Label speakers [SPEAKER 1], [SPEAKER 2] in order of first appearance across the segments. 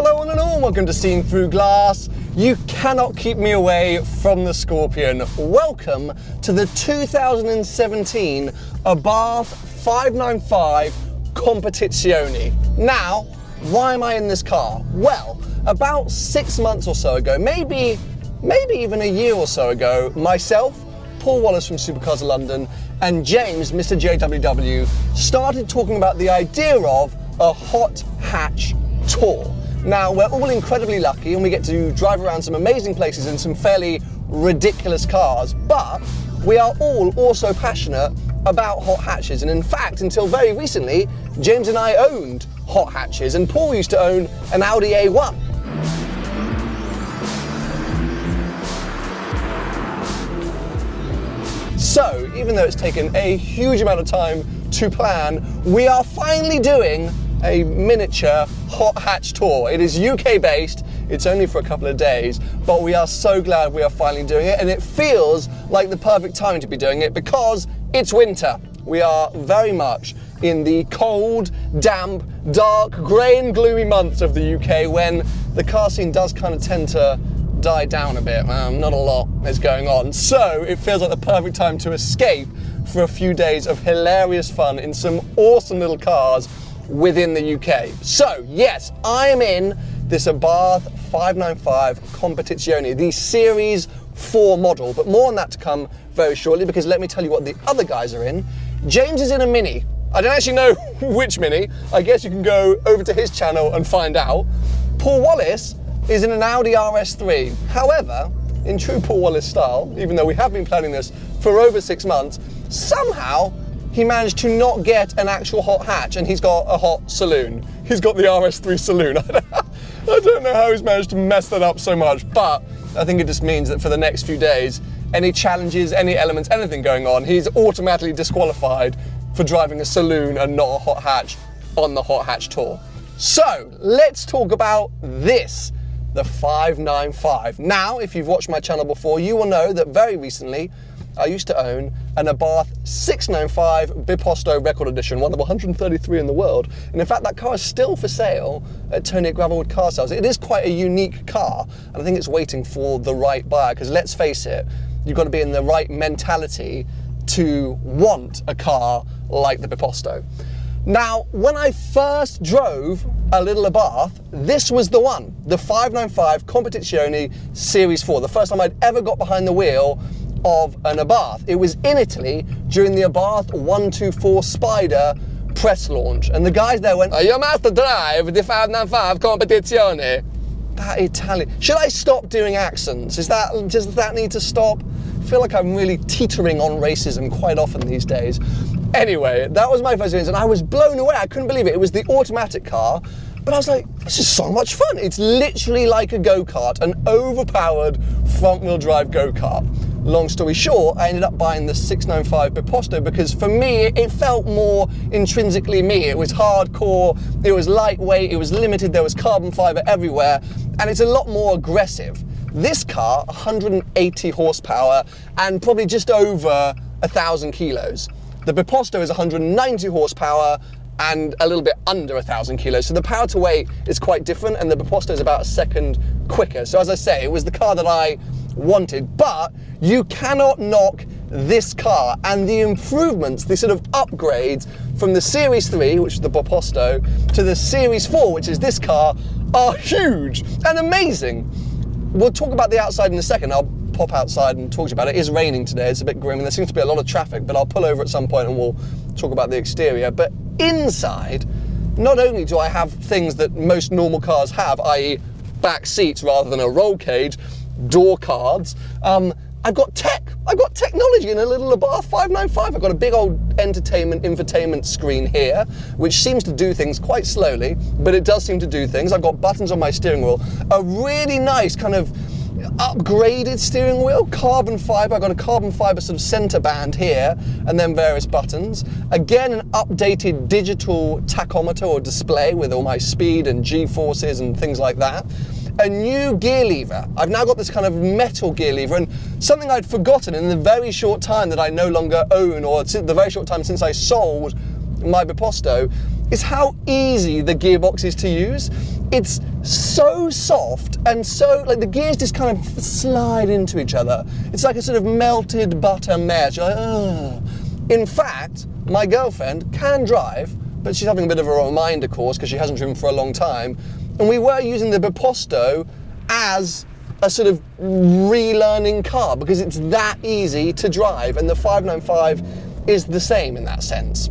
[SPEAKER 1] Hello one and all, welcome to Seeing Through Glass. You cannot keep me away from the Scorpion. Welcome to the 2017 Abarth 595 Competizione. Now, why am I in this car? Well, about 6 months or so ago, maybe even a year or so ago, myself, Paul Wallace from Supercars of London, and James, Mr. JWW, started talking about the idea of a hot hatch tour. Now, we're all incredibly lucky and we get to drive around some amazing places in some fairly ridiculous cars, but we are all also passionate about hot hatches. And in fact, until very recently, James and I owned hot hatches, and Paul used to own an Audi A1. So, even though it's taken a huge amount of time to plan, we are finally doing a miniature hot hatch tour. It is UK based, it's only for a couple of days, but we are so glad we are finally doing it, and it feels like the perfect time to be doing it because it's winter. We are very much in the cold, damp, dark, grey and gloomy months of the UK when the car scene does kind of tend to die down a bit. Not a lot is going on, so it feels like the perfect time to escape for a few days of hilarious fun in some awesome little cars within the UK. So yes, I am in this Abarth 595 Competizione, the Series 4 model, but more on that to come very shortly, because let me tell you what the other guys are in. James is in a Mini. I don't actually know which Mini. I guess you can go over to his channel and find out. Paul Wallace is in an Audi RS3. However, in true Paul Wallace style, even though we have been planning this for over 6 months, somehow he managed to not get an actual hot hatch, and he's got a hot saloon. He's got the RS3 saloon. I don't know how he's managed to mess that up so much, but I think it just means that for the next few days, any challenges, any elements, anything going on, he's automatically disqualified for driving a saloon and not a hot hatch on the hot hatch tour. So let's talk about this, the 595. Now, if you've watched my channel before, you will know that very recently I used to own an Abarth 695 Biposto Record Edition, one of 133 in the world. And in fact, that car is still for sale at Tony at Gravelwood Car Sales. It is quite a unique car, and I think it's waiting for the right buyer, because let's face it, you've got to be in the right mentality to want a car like the Biposto. Now, when I first drove a little Abarth, this was the one, the 595 Competizione Series 4, the first time I'd ever got behind the wheel of an Abarth. It was in Italy during the Abarth 124 Spider press launch, and the guys there went, "You must drive the 595 Competizione." That Italian. Should I stop doing accents? Does that need to stop? I feel like I'm really teetering on racism quite often these days. Anyway, that was my first experience, and I was blown away. I couldn't believe it. It was the automatic car, but I was like, this is so much fun. It's literally like a go-kart, an overpowered front-wheel drive go-kart. Long story short, I ended up buying the 695 Biposto because for me, it felt more intrinsically me. It was hardcore, it was lightweight, it was limited, there was carbon fiber everywhere, and it's a lot more aggressive. This car, 180 horsepower and probably just over 1,000 kilos. The Biposto is 190 horsepower and a little bit under 1,000 kilos. So the power to weight is quite different, and the Biposto is about a second quicker. So as I say, it was the car that I wanted, but you cannot knock this car and the improvements, the sort of upgrades from the Series 3, which is the Biposto, to the Series 4, which is this car, are huge and amazing. We'll talk about the outside in a second. I'll pop outside and talk to you about it. It is raining today, it's a bit grim, and there seems to be a lot of traffic, but I'll pull over at some point and we'll talk about the exterior. But inside, not only do I have things that most normal cars have, i.e. back seats rather than a roll cage, door cards, I've got technology in a little Abarth 595. I've got a big old entertainment, infotainment screen here, which seems to do things quite slowly, but it does seem to do things. I've got buttons on my steering wheel, a really nice kind of upgraded steering wheel, carbon fiber. I've got a carbon fiber sort of center band here, and then various buttons. Again, an updated digital tachometer or display with all my speed and G-forces and things like that. A new gear lever. I've now got this kind of metal gear lever, and something I'd forgotten in the very short time that I no longer own, or the very short time since I sold my Biposto, is how easy the gearbox is to use. It's so soft and so, like, the gears just kind of slide into each other. It's like a sort of melted butter mesh. Like, ugh. In fact, my girlfriend can drive, but she's having a bit of a reminder course because she hasn't driven for a long time. And we were using the Biposto as a sort of relearning car because it's that easy to drive, and the 595 is the same in that sense.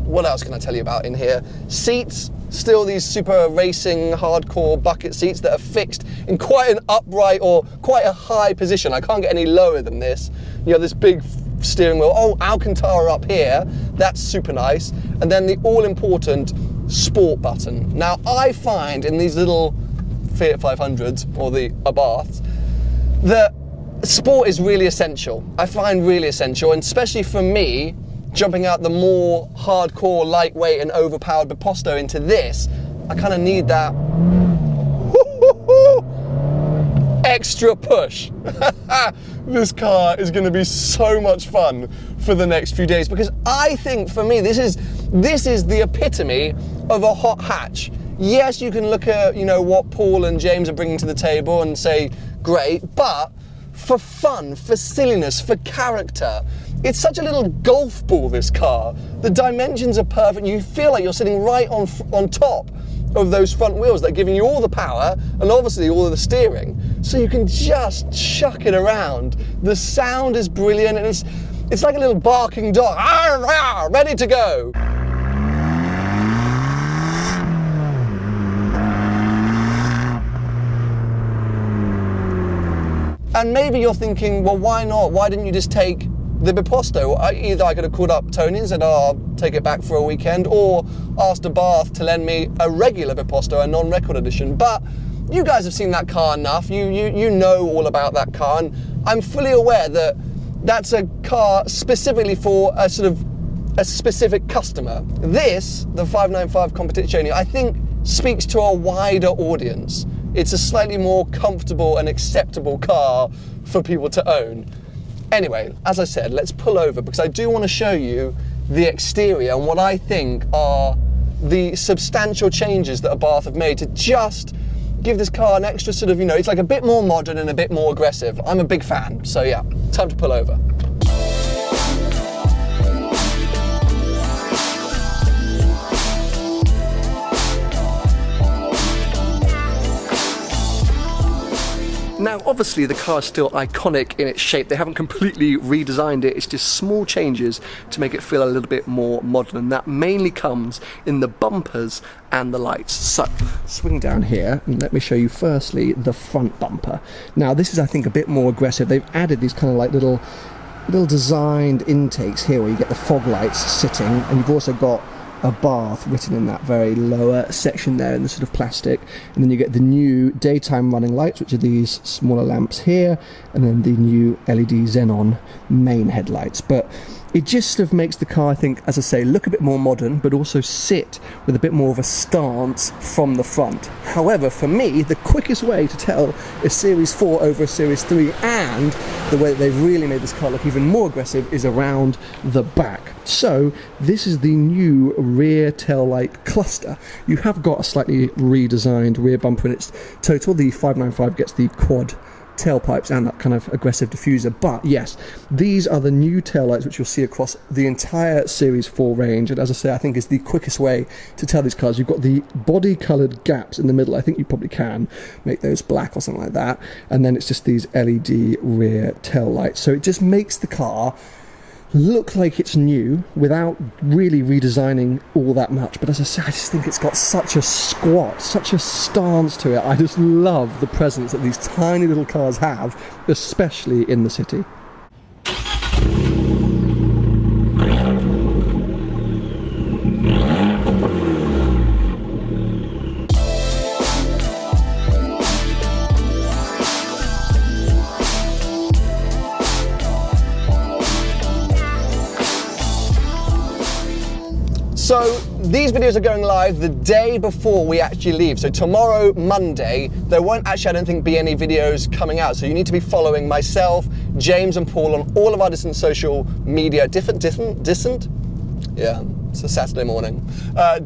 [SPEAKER 1] What else can I tell you about in here? Seats, still these super racing hardcore bucket seats that are fixed in quite an upright or quite a high position. I can't get any lower than this. You have this big steering wheel. Oh, Alcantara up here, that's super nice. And then the all-important sport button. Now I find in these little Fiat 500s or the Abarths that sport is really essential. I find really essential, and especially for me, jumping out the more hardcore, lightweight and overpowered Biposto into this, I kind of need that extra push. This car is going to be so much fun for the next few days because I think for me this is the epitome of a hot hatch. Yes, you can look at, you know, what Paul and James are bringing to the table and say great, but for fun, for silliness, for character, it's such a little golf ball, this car. The dimensions are perfect. You feel like you're sitting right on top of those front wheels that are giving you all the power and obviously all of the steering. So you can just chuck it around. The sound is brilliant, and it's like a little barking dog, ready to go. And maybe you're thinking, well, why not? Why didn't you just take the Biposto? Either I could have called up Tony and said, oh, I'll take it back for a weekend, or asked Abarth to lend me a regular Biposto, a non-record edition. But you guys have seen that car enough. You know all about that car, and I'm fully aware that that's a car specifically for a sort of a specific customer. This, the 595 Competizione, I think speaks to a wider audience. It's a slightly more comfortable and acceptable car for people to own. Anyway, as I said, let's pull over because I do want to show you the exterior and what I think are the substantial changes that Abarth have made to just give this car an extra sort of, you know, it's like a bit more modern and a bit more aggressive. I'm a big fan, so yeah, time to pull over. Now, obviously, the car is still iconic in its shape. They haven't completely redesigned it. It's just small changes to make it feel a little bit more modern. And that mainly comes in the bumpers and the lights. So, swing down here and let me show you firstly the front bumper. Now, this is, I think, a bit more aggressive. They've added these kind of like little designed intakes here where you get the fog lights sitting, and you've also got Abarth written in that very lower section there in the sort of plastic, and then you get the new daytime running lights, which are these smaller lamps here, and then the new LED xenon main headlights. But it just sort of makes the car, I think, as I say, look a bit more modern, but also sit with a bit more of a stance from the front. However, for me, the quickest way to tell a Series 4 over a Series 3, and the way that they've really made this car look even more aggressive, is around the back. So this is the new rear taillight cluster. You have got a slightly redesigned rear bumper in its total. The 595 gets the quad tailpipes and that kind of aggressive diffuser, but yes, these are the new taillights which you'll see across the entire Series 4 range, and as I say, I think is the quickest way to tell these cars. You've got the body coloured gaps in the middle. I think you probably can make those black or something like that, and then it's just these LED rear taillights, so it just makes the car look like it's new without really redesigning all that much. But as I say, I just think it's got such a squat, such a stance to it. I just love the presence that these tiny little cars have, especially in the city. So these videos are going live the day before we actually leave. So tomorrow, Monday, there won't actually, I don't think, be any videos coming out. So you need to be following myself, James and Paul on all of our different social media, different? Yeah, It's a Saturday morning.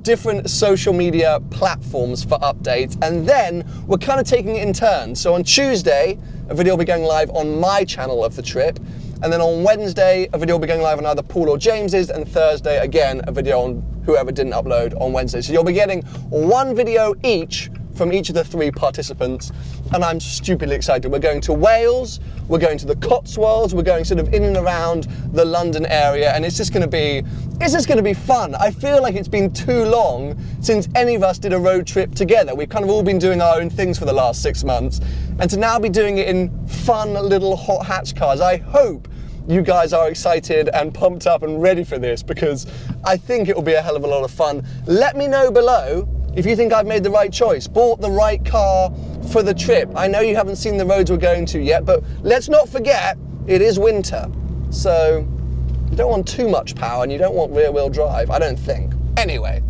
[SPEAKER 1] Different social media platforms for updates, and then we're kind of taking it in turns. So on Tuesday, a video will be going live on my channel of the trip, and then on Wednesday, a video will be going live on either Paul or James's, and Thursday, again, a video on whoever didn't upload on Wednesday. So you'll be getting one video each from each of the 3 participants, and I'm stupidly excited. We're going to Wales, we're going to the Cotswolds, we're going sort of in and around the London area, and it's just going to be fun. I feel like it's been too long since any of us did a road trip together. We've kind of all been doing our own things for the last 6 months, and to now be doing it in fun little hot hatch cars, I hope you guys are excited and pumped up and ready for this, because I think it will be a hell of a lot of fun. Let me know below if you think I've made the right choice, bought the right car for the trip. I know you haven't seen the roads we're going to yet, but let's not forget, it is winter. So you don't want too much power and you don't want rear wheel drive, I don't think. Anyway,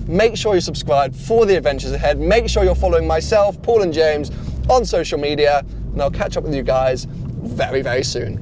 [SPEAKER 1] make sure you're subscribed for the adventures ahead. Make sure you're following myself, Paul and James on social media, and I'll catch up with you guys very, very soon.